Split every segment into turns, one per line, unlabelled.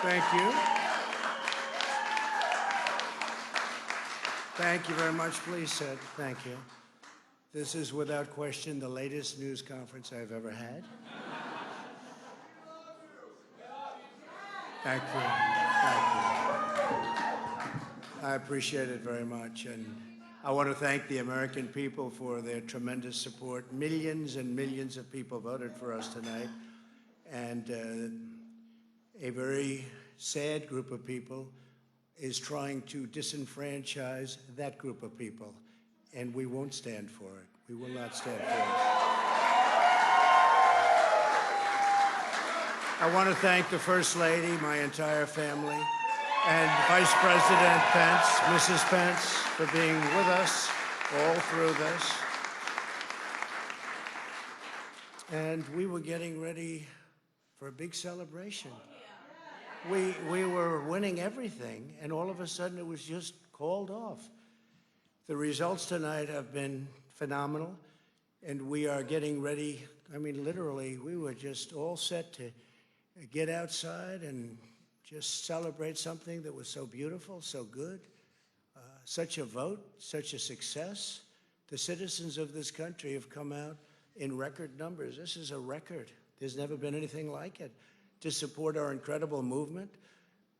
Thank you. Thank you very much. Please sit. Thank you. This is without question the latest news conference I've ever had. Thank you. Thank you. I appreciate it very much. And I want to thank the American people for their tremendous support. Millions and millions of people voted for us tonight. And a very sad group of people is trying to disenfranchise that group of people. And we won't stand for it. We will not stand for it. I want to thank the First Lady, my entire family, and Vice President Pence, Mrs. Pence, for being with us all through this. And we were getting ready for a big celebration. We were winning everything, and all of a sudden it was just called off. The results tonight have been phenomenal, and we are getting ready. I mean, literally, we were just all set to get outside and just celebrate something that was so beautiful, so good, such a vote, such a success. The citizens of this country have come out in record numbers. This is a record. There's never been anything like it. To support our incredible movement,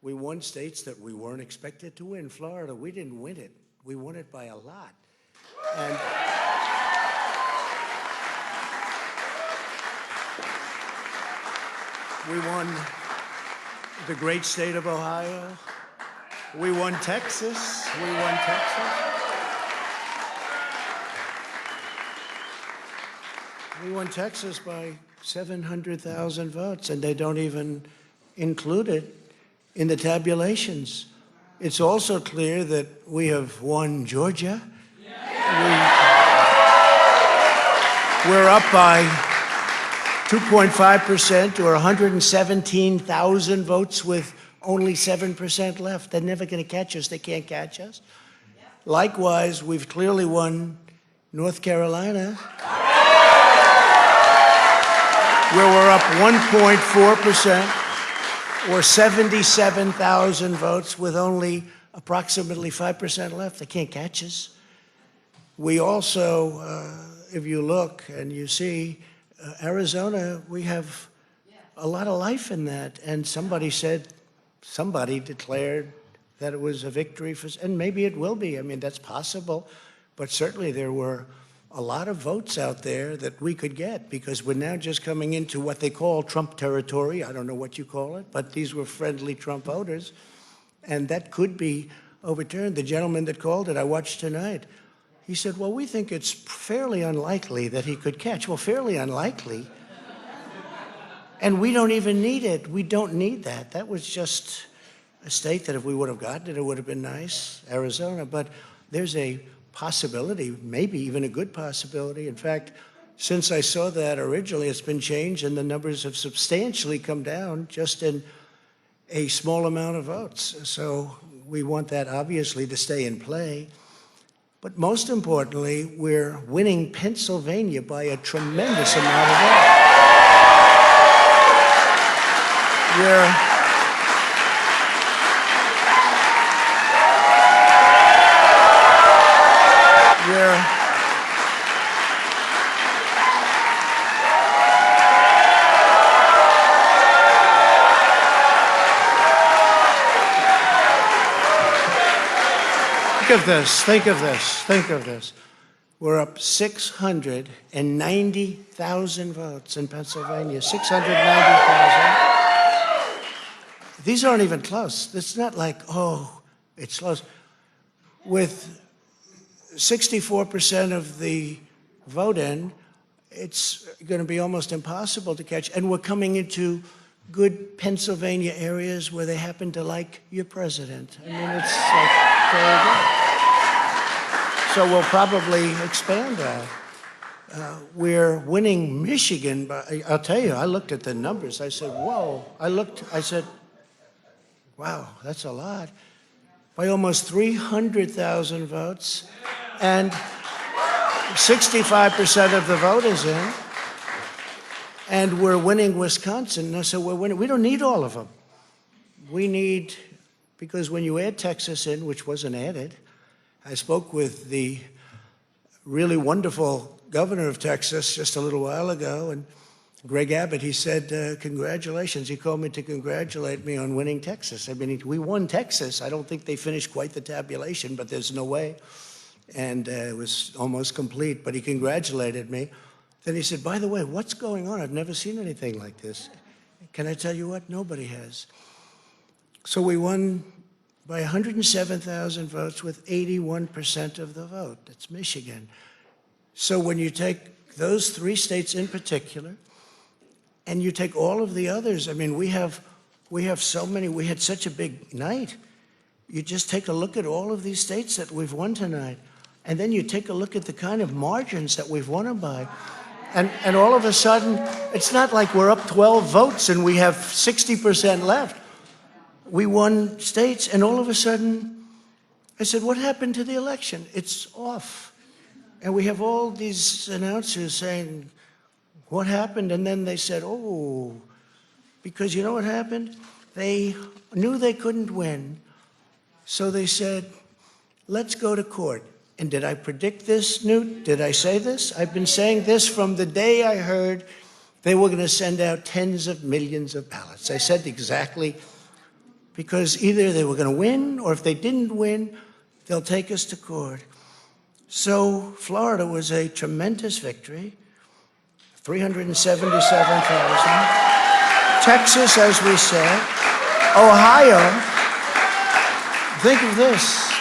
we won states that we weren't expected to win. Florida, we didn't win it. We won it by a lot. And we won the great state of Ohio. We won Texas. We won Texas. We won Texas by 700,000 votes, and they don't even include it in the tabulations. It's also clear that we have won Georgia. We're up by 2.5% or 117,000 votes with only 7% left. They're never going to catch us. They can't catch us. Likewise, we've clearly won North Carolina, where we're up 1.4% or 77,000 votes with only approximately 5% left. They can't catch us. We also, if you look and you see, Arizona, we have a lot of life in that. And somebody declared that it was a victory for, and maybe it will be. I mean, that's possible. But certainly there were a lot of votes out there that we could get, because we're now just coming into what they call Trump territory. I don't know what you call it, but these were friendly Trump voters, and that could be overturned. The gentleman that called it, I watched tonight, he said, well, we think it's fairly unlikely that he could catch. Well, fairly unlikely? And we don't even need it. We don't need that. That was just a state that if we would have gotten it, it would have been nice, Arizona. But there's a possibility, maybe even a good possibility. In fact, since I saw that originally, it's been changed, and the numbers have substantially come down just in a small amount of votes. So we want that, obviously, to stay in play. But most importantly, we're winning Pennsylvania by a tremendous amount of votes. Think of this. We're up 690,000 votes in Pennsylvania, 690,000. These aren't even close. It's not like, oh, it's close. With 64% of the vote in, it's going to be almost impossible to catch. And we're coming into good Pennsylvania areas where they happen to like your president. I mean, it's like very good. So we'll probably expand that. We're winning Michigan by, I'll tell you, I looked at the numbers. I said, whoa. I said, wow, that's a lot. By almost 300,000 votes. And 65% of the vote is in. And we're winning Wisconsin. So we're winning. We don't need all of them. we need, because when you add Texas in, which wasn't added, I spoke with the really wonderful governor of Texas just a little while ago, and Greg Abbott, he said, congratulations. He called me to congratulate me on winning Texas. I mean, we won Texas. I don't think they finished quite the tabulation, but there's no way. And it was almost complete, but he congratulated me. Then he said, by the way, what's going on? I've never seen anything like this. Can I tell you what? Nobody has. So we won by 107,000 votes with 81% of the vote. That's Michigan. So when you take those 3 states in particular, and you take all of the others, I mean, we have so many, we had such a big night. You just take a look at all of these states that we've won tonight, and then you take a look at the kind of margins that we've won them by. And all of a sudden, it's not like we're up 12 votes and we have 60% left. We won states, and all of a sudden, I said, what happened to the election? It's off. And we have all these announcers saying, what happened? And then they said, oh, because you know what happened? They knew they couldn't win. So they said, let's go to court. And did I predict this, Newt? Did I say this? I've been saying this from the day I heard they were going to send out tens of millions of ballots. I said exactly, because either they were going to win, or if they didn't win, they'll take us to court. So Florida was a tremendous victory, 377,000. Texas, as we said. Ohio, think of this.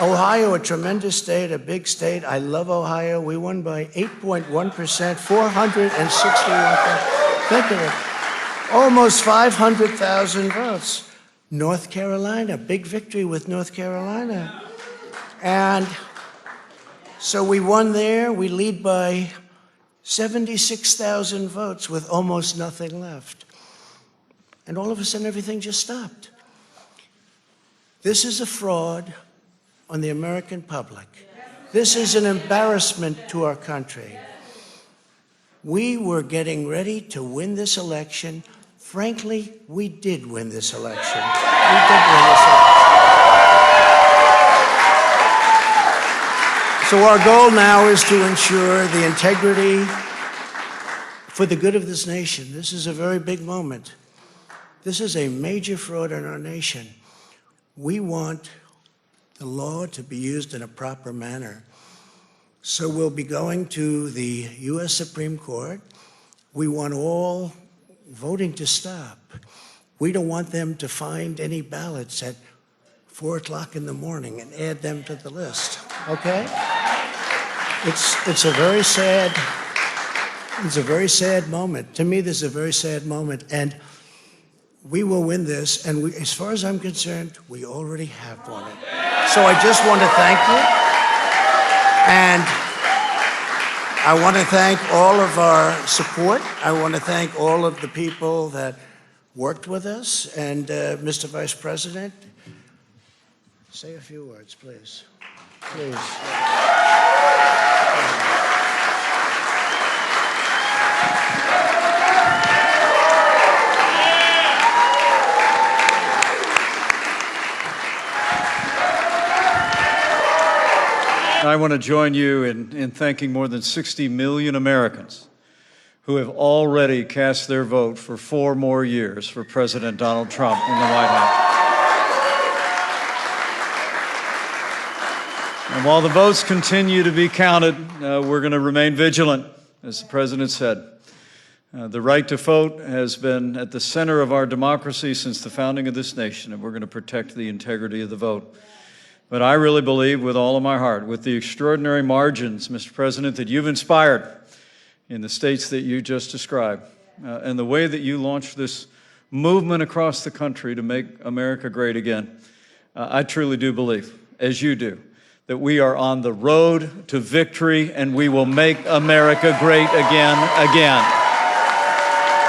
Ohio, a tremendous state, a big state. I love Ohio. We won by 8.1%, 461,000. Think of it. Almost 500,000 votes. North Carolina, big victory with North Carolina. And so we won there. We lead by 76,000 votes with almost nothing left. And all of a sudden, everything just stopped. This is a fraud on the American public. This is an embarrassment to our country. We were getting ready to win this election. Frankly, we did win this election. We did win this election. So our goal now is to ensure the integrity for the good of this nation. This is a very big moment. This is a major fraud in our nation. We want the law to be used in a proper manner. So we'll be going to the U.S. Supreme Court. We want all voting to stop. We don't want them to find any ballots at 4 o'clock in the morning and add them to the list, okay? It's a very sad moment. To me, this is a very sad moment, and we will win this, and as far as I'm concerned, we already have won it. So I just want to thank you, and I want to thank all of our support. I want to thank all of the people that worked with us, and Mr. Vice President, say a few words, please. Please.
I want to join you in thanking more than 60 million Americans who have already cast their vote for 4 more years for President Donald Trump in the White House. And while the votes continue to be counted, we're going to remain vigilant, as the President said. The right to vote has been at the center of our democracy since the founding of this nation, and we're going to protect the integrity of the vote. But I really believe with all of my heart, with the extraordinary margins, Mr. President, that you've inspired in the states that you just described, and the way that you launched this movement across the country to make America great again, I truly do believe, as you do, that we are on the road to victory and we will make America great again.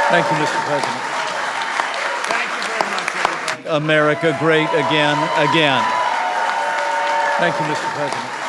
Thank you, Mr. President.
Thank you very much, everybody.
America great again. Thank you, Mr. President.